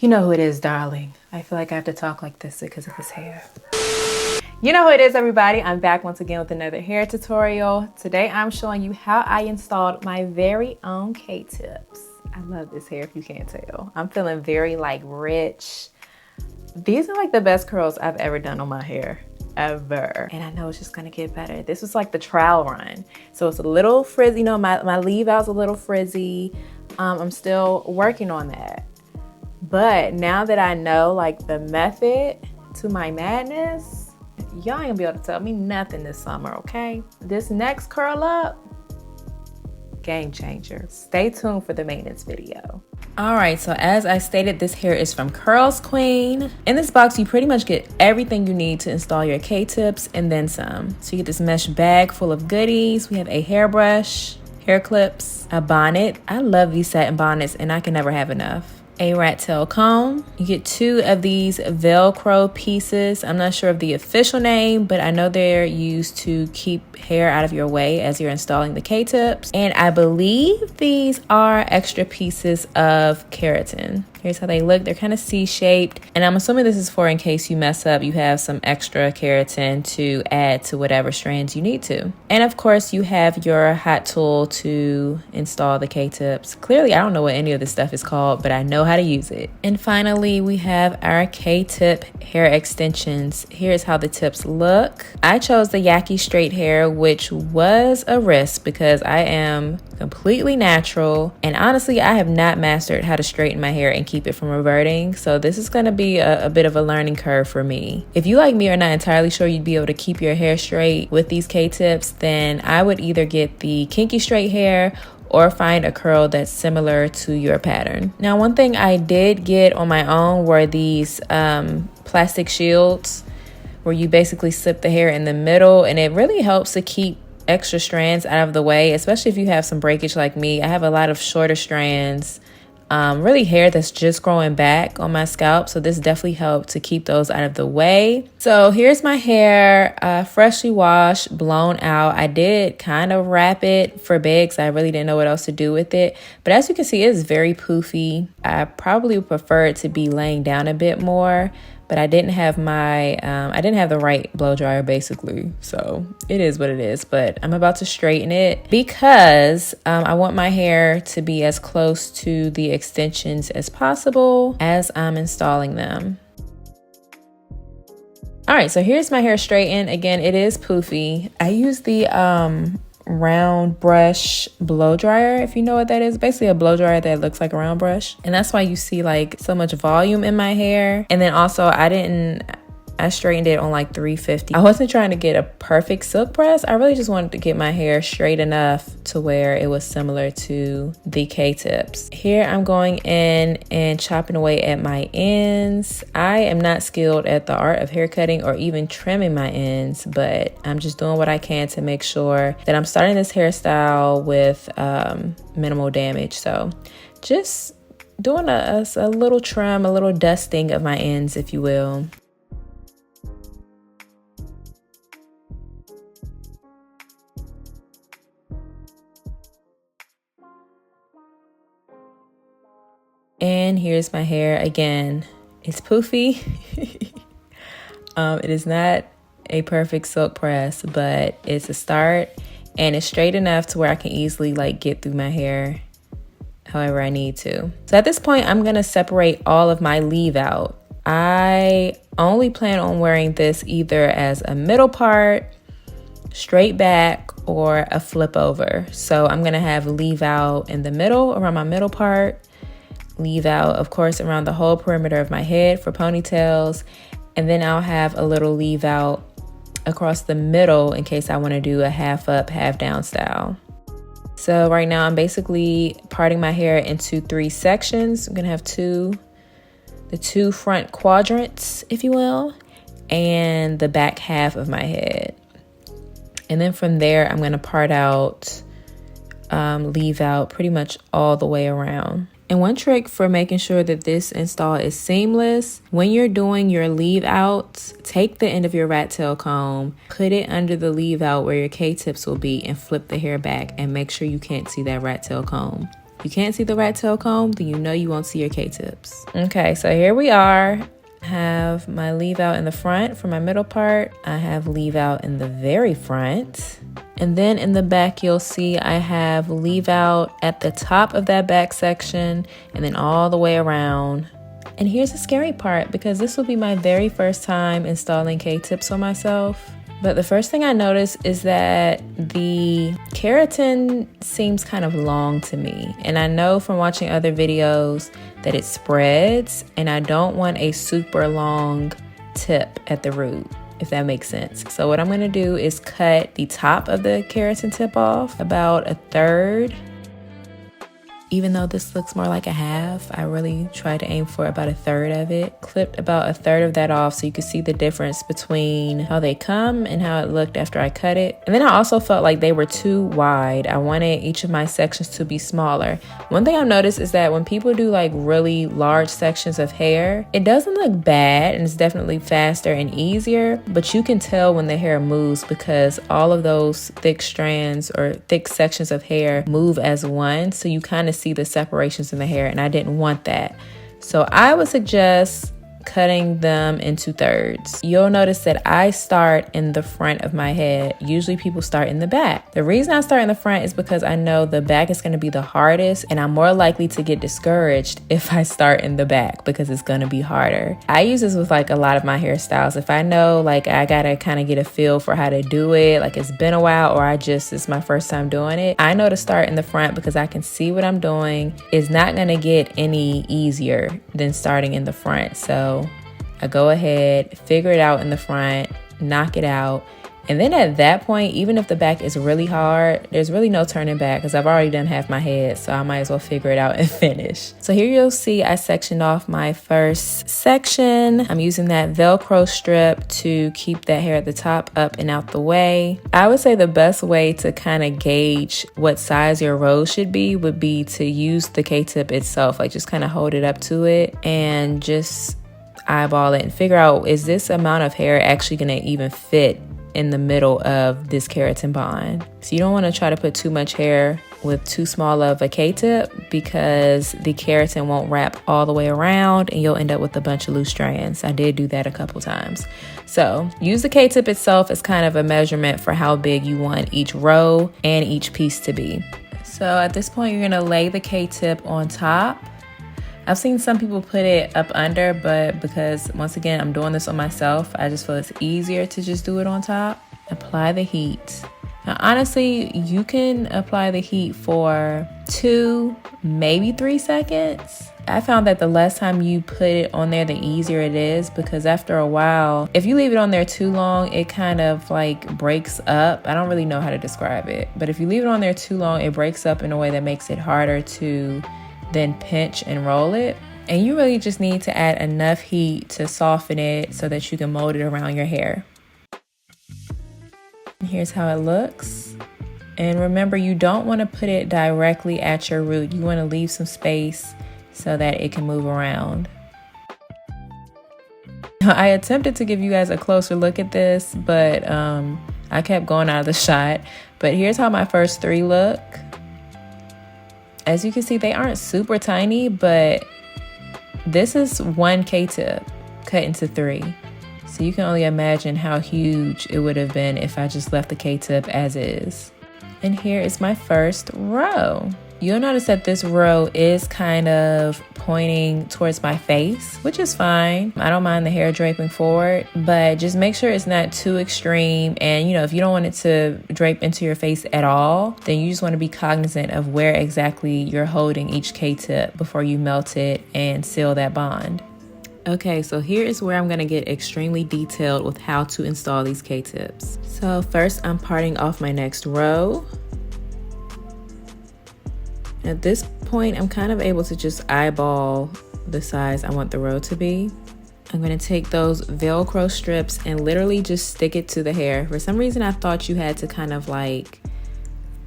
You know who it is, darling. I feel like I have to talk like this because of his hair. You know who it is, everybody. I'm back once again with another hair tutorial. Today I'm showing you how I installed my very own K-tips. I love this hair if you can't tell. I'm feeling very like rich. These are like the best curls I've ever done on my hair, ever. And I know it's just gonna get better. This was like the trial run. So it's a little frizzy, you know, my leave out's a little frizzy. I'm still working on that. But now that I know like the method to my madness, y'all ain't gonna be able to tell me nothing this summer, okay? This next curl up, game changer. Stay tuned for the maintenance video. All right, so as I stated, this hair is from CurlsQueen. In this box, you pretty much get everything you need to install your K-tips and then some. So you get this mesh bag full of goodies. We have a hairbrush, hair clips, a bonnet. I love these satin bonnets and I can never have enough. A rat tail comb. You get 2 of these Velcro pieces. I'm not sure of the official name, but I know they're used to keep hair out of your way as you're installing the K-tips. And I believe these are extra pieces of keratin. Here's how they look. They're kind of C-shaped. And I'm assuming this is for in case you mess up, you have some extra keratin to add to whatever strands you need to. And of course, you have your hot tool to install the K-tips. Clearly, I don't know what any of this stuff is called, but I know how to use it. And finally, we have our K-tip hair extensions. Here's how the tips look. I chose the Yaki straight hair, which was a risk because I am completely natural. And honestly, I have not mastered how to straighten my hair and keep it from reverting. So this is going to be a bit of a learning curve for me. If you like me are not entirely sure you'd be able to keep your hair straight with these K-tips, then I would either get the kinky straight hair or find a curl that's similar to your pattern. Now, one thing I did get on my own were these plastic shields where you basically slip the hair in the middle, and it really helps to keep extra strands out of the way, especially if you have some breakage like me. I have a lot of shorter strands, really hair that's just growing back on my scalp, so this definitely helped to keep those out of the way. So here's my hair, freshly washed, blown out. I did kind of wrap it for bed because I really didn't know what else to do with it, but as you can see, it's very poofy. I probably would prefer it to be laying down a bit more, but I didn't have my, I didn't have the right blow dryer basically. So it is what it is, but I'm about to straighten it because I want my hair to be as close to the extensions as possible as I'm installing them. All right, so here's my hair straightened. Again, it is poofy. I use the round brush blow dryer, if you know what that is. Basically a blow dryer that looks like a round brush, and that's why you see like so much volume in my hair. And then also I straightened it on like 350. I wasn't trying to get a perfect silk press. I really just wanted to get my hair straight enough to where it was similar to the K-tips. Here I'm going in and chopping away at my ends. I am not skilled at the art of hair cutting or even trimming my ends, but I'm just doing what I can to make sure that I'm starting this hairstyle with minimal damage. So just doing a little trim, a little dusting of my ends, if you will. And here's my hair again. It's poofy. It is not a perfect silk press, but it's a start, and it's straight enough to where I can easily like get through my hair however I need to. So at this point, I'm gonna separate all of my leave out. I only plan on wearing this either as a middle part, straight back, or a flip over. So I'm gonna have leave out in the middle around my middle part, leave out of course around the whole perimeter of my head for ponytails, and then I'll have a little leave out across the middle in case I want to do a half up, half down style. So right now I'm basically parting my hair into 3 sections. I'm gonna have the 2 front quadrants, if you will, and the back half of my head. And then from there I'm gonna part out, leave out pretty much all the way around. And one trick for making sure that this install is seamless, when you're doing your leave outs, take the end of your rat tail comb, put it under the leave out where your K-tips will be, and flip the hair back and make sure you can't see that rat tail comb. you can't see the rat tail comb, then you know you won't see your K-tips. Okay, so here we are. I have my leave out in the front for my middle part. I have leave out in the very front. And then in the back, you'll see I have leave out at the top of that back section and then all the way around. And here's the scary part, because this will be my very first time installing K-tips on myself. But the first thing I noticed is that the keratin seems kind of long to me. And I know from watching other videos that it spreads, and I don't want a super long tip at the root, if that makes sense. So what I'm gonna do is cut the top of the keratin tip off about 1/3. Even though this looks more like a half, I really tried to aim for about 1/3 of it. Clipped about 1/3 of that off so you could see the difference between how they come and how it looked after I cut it. And then I also felt like they were too wide. I wanted each of my sections to be smaller. One thing I've noticed is that when people do like really large sections of hair, it doesn't look bad and it's definitely faster and easier, but you can tell when the hair moves because all of those thick strands or thick sections of hair move as one. So you kind of see the separations in the hair, and I didn't want that. So I would suggest cutting them into 1/3. You'll notice that I start in the front of my head. Usually people start in the back. The reason I start in the front is because I know the back is going to be the hardest, and I'm more likely to get discouraged if I start in the back because it's going to be harder. I use this with like a lot of my hairstyles. If I know like I gotta kind of get a feel for how to do it, like it's been a while or it's my first time doing it, I know to start in the front because I can see what I'm doing. It's not going to get any easier than starting in the front. So I go ahead, figure it out in the front, knock it out. And then at that point, even if the back is really hard, there's really no turning back because I've already done half my head. So I might as well figure it out and finish. So here you'll see I sectioned off my first section. I'm using that Velcro strip to keep that hair at the top up and out the way. I would say the best way to kind of gauge what size your row should be would be to use the K-tip itself. Like just kind of hold it up to it and just eyeball it and figure out, is this amount of hair actually going to even fit in the middle of this keratin bond? So you don't want to try to put too much hair with too small of a K-tip because the keratin won't wrap all the way around and you'll end up with a bunch of loose strands. I did do that a couple times. So use the K-tip itself as kind of a measurement for how big you want each row and each piece to be. So at this point, you're going to lay the K-tip on top. I've seen some people put it up under, but because once again, I'm doing this on myself, I just feel it's easier to just do it on top. Apply the heat. Now, honestly, you can apply the heat for 2, maybe 3 seconds. I found that the less time you put it on there, the easier it is because after a while, if you leave it on there too long, it kind of like breaks up. I don't really know how to describe it, but if you leave it on there too long, it breaks up in a way that makes it harder to then pinch and roll it. And you really just need to add enough heat to soften it so that you can mold it around your hair. And here's how it looks. And remember, you don't want to put it directly at your root. You want to leave some space so that it can move around. I attempted to give you guys a closer look at this, but I kept going out of the shot. But here's how my first 3 look. As you can see, they aren't super tiny, but this is 1 K-tip cut into 3. So you can only imagine how huge it would have been if I just left the K-tip as is. And here is my first row. You'll notice that this row is kind of pointing towards my face, which is fine. I don't mind the hair draping forward, but just make sure it's not too extreme. And if you don't want it to drape into your face at all, then you just want to be cognizant of where exactly you're holding each K-tip before you melt it and seal that bond. Okay, so here is where I'm going to get extremely detailed with how to install these K-tips. So first I'm parting off my next row. At this point, I'm kind of able to just eyeball the size I want the row to be. I'm going to take those Velcro strips and literally just stick it to the hair. For some reason, I thought you had to kind of like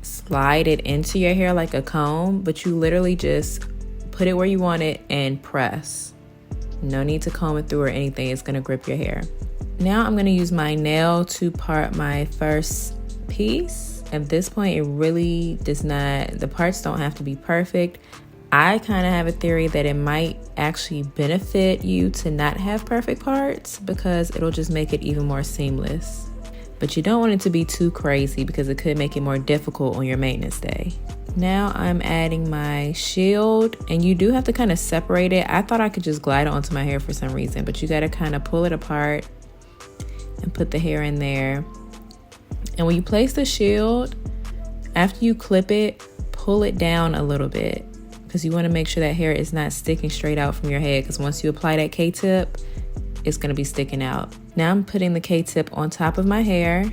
slide it into your hair like a comb, but you literally just put it where you want it and press. No need to comb it through or anything. It's going to grip your hair. Now I'm going to use my nail to part my first piece. At this point, it really does not, the parts don't have to be perfect. I kind of have a theory that it might actually benefit you to not have perfect parts because it'll just make it even more seamless. But you don't want it to be too crazy because it could make it more difficult on your maintenance day. Now I'm adding my shield, and you do have to kind of separate it. I thought I could just glide it onto my hair for some reason, but you got to kind of pull it apart and put the hair in there. And when you place the shield, after you clip it, pull it down a little bit because you want to make sure that hair is not sticking straight out from your head, because once you apply that K-tip, it's going to be sticking out. Now I'm putting the K-tip on top of my hair.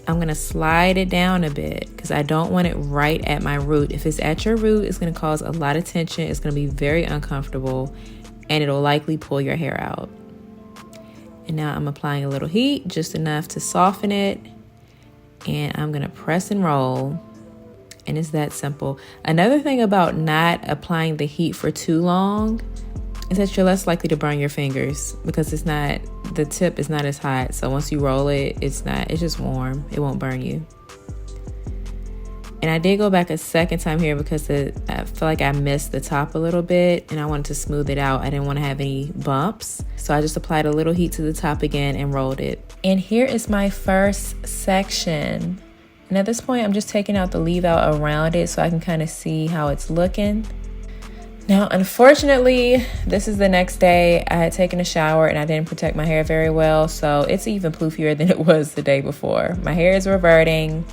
I'm going to slide it down a bit because I don't want it right at my root. If it's at your root, it's going to cause a lot of tension. It's going to be very uncomfortable, and it'll likely pull your hair out. And now I'm applying a little heat, just enough to soften it. And I'm going to press and roll. And it's that simple. Another thing about not applying the heat for too long is that you're less likely to burn your fingers because the tip is not as hot. So once you roll it, it's just warm. It won't burn you. And I did go back a second time here because I feel like I missed the top a little bit and I wanted to smooth it out. I didn't want to have any bumps. So I just applied a little heat to the top again and rolled it. And here is my first section. And at this point, I'm just taking out the leave out around it so I can kind of see how it's looking. Now, unfortunately, this is the next day. I had taken a shower and I didn't protect my hair very well. So it's even ploofier than it was the day before. My hair is reverting,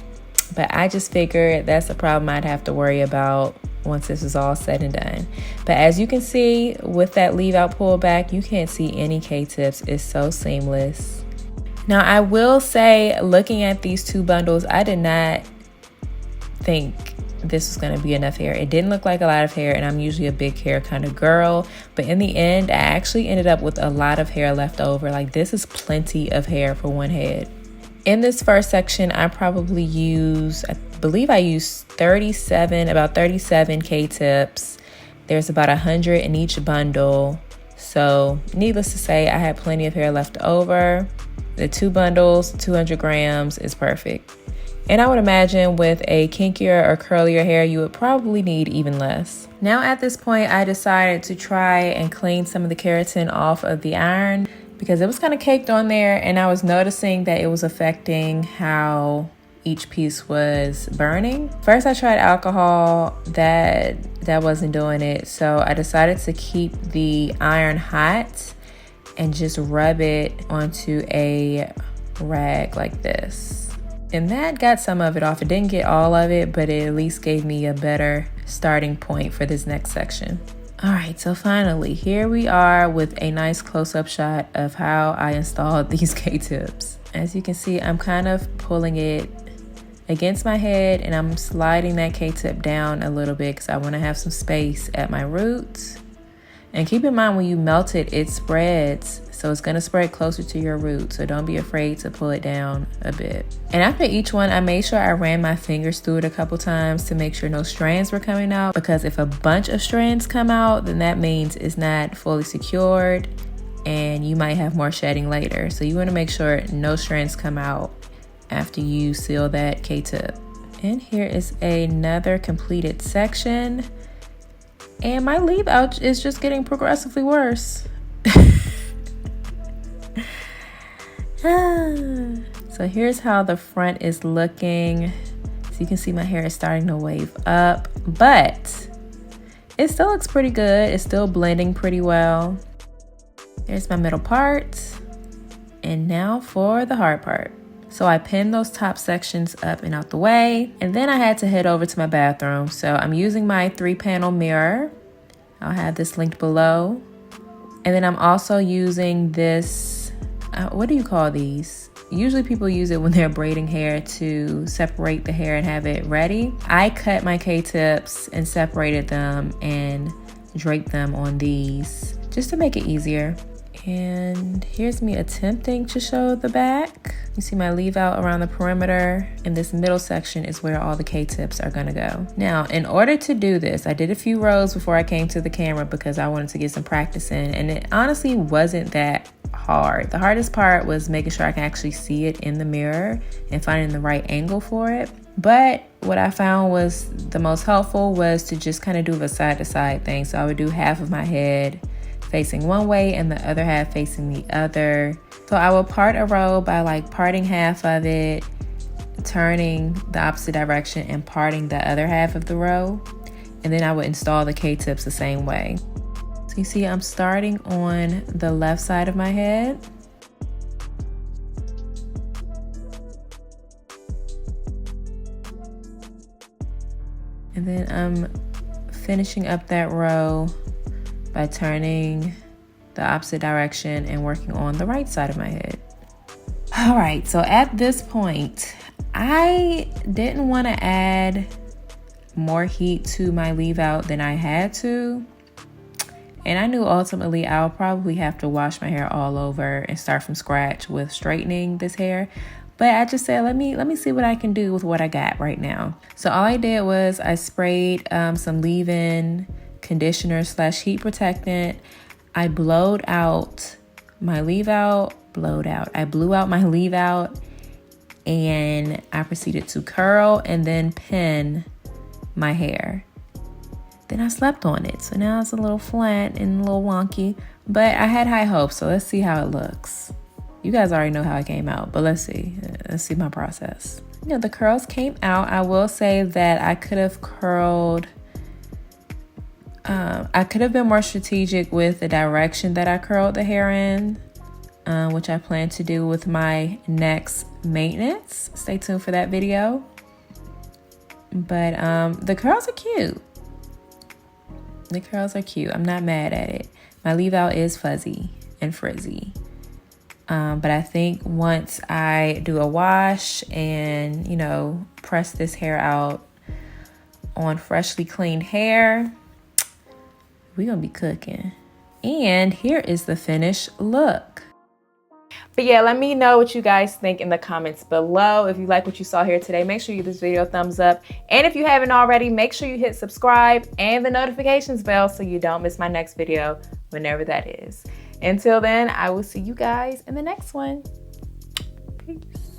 but I just figured that's a problem I'd have to worry about once this is all said and done. But as you can see, with that leave out pullback, you can't see any K-tips. It's so seamless. Now, I will say, looking at these two bundles, I did not think this was going to be enough hair. It didn't look like a lot of hair, and I'm usually a big hair kind of girl. But in the end, I actually ended up with a lot of hair left over. Like, this is plenty of hair for one head. In this first section, I probably I believe I used about 37 K-tips. There's about 100 in each bundle. So needless to say, I had plenty of hair left over. The two bundles, 200 grams is perfect. And I would imagine with a kinkier or curlier hair, you would probably need even less. Now at this point, I decided to try and clean some of the keratin off of the iron because it was kind of caked on there, and I was noticing that it was affecting how each piece was burning. First, I tried alcohol. That wasn't doing it. So I decided to keep the iron hot and just rub it onto a rag like this. And that got some of it off. It didn't get all of it, but it at least gave me a better starting point for this next section. All right, so finally, here we are with a nice close-up shot of how I installed these K-tips. As you can see, I'm kind of pulling it against my head and I'm sliding that K-tip down a little bit because I want to have some space at my roots. And keep in mind, when you melt it, it spreads. So it's going to spread closer to your root. So don't be afraid to pull it down a bit. And after each one, I made sure I ran my fingers through it a couple times to make sure no strands were coming out. Because if a bunch of strands come out, then that means it's not fully secured and you might have more shedding later. So you want to make sure no strands come out after you seal that K-tip. And here is another completed section. And my leave out is just getting progressively worse. So here's how the front is looking. So you can see my hair is starting to wave up, but it still looks pretty good. It's still blending pretty well. There's my middle part. And now for the hard part. So I pinned those top sections up and out the way. And then I had to head over to my bathroom. So I'm using my 3-panel mirror. I'll have this linked below. And then I'm also using this, what do you call these? Usually people use it when they're braiding hair to separate the hair and have it ready. I cut my K-tips and separated them and draped them on these just to make it easier. And here's me attempting to show the back. You see my leave out around the perimeter, and this middle section is where all the K-tips are gonna go. Now, in order to do this, I did a few rows before I came to the camera because I wanted to get some practice in, and it honestly wasn't that hard. The hardest part was making sure I can actually see it in the mirror and finding the right angle for it. But what I found was the most helpful was to just kind of do a side to side thing. So I would do half of my head facing one way and the other half facing the other. So I would part a row by like parting half of it, turning the opposite direction and parting the other half of the row. And then I would install the K-tips the same way. So you see I'm starting on the left side of my head. And then I'm finishing up that row by turning the opposite direction and working on the right side of my head. All right, so at this point, I didn't want to add more heat to my leave out than I had to. And I knew ultimately I'll probably have to wash my hair all over and start from scratch with straightening this hair. But I just said, let me see what I can do with what I got right now. So all I did was I sprayed some leave-in conditioner / heat protectant. I blowed out my leave out, I blew out my leave out, and I proceeded to curl and then pin my hair. Then I slept on it. So now it's a little flat and a little wonky, but I had high hopes. So let's see how it looks. You guys already know how it came out, but let's see my process. You know, the curls came out. I will say that I could have curled, I could have been more strategic with the direction that I curled the hair in, which I plan to do with my next maintenance. Stay tuned for that video. But the curls are cute. The curls are cute. I'm not mad at it. My leave out is fuzzy and frizzy. But I think once I do a wash and, you know, press this hair out on freshly cleaned hair, we're gonna be cooking. And here is the finished look. But yeah, let me know what you guys think in the comments below. If you like what you saw here today, make sure you give this video a thumbs up. And if you haven't already, make sure you hit subscribe and the notifications bell so you don't miss my next video, whenever that is. Until then, I will see you guys in the next one. Peace.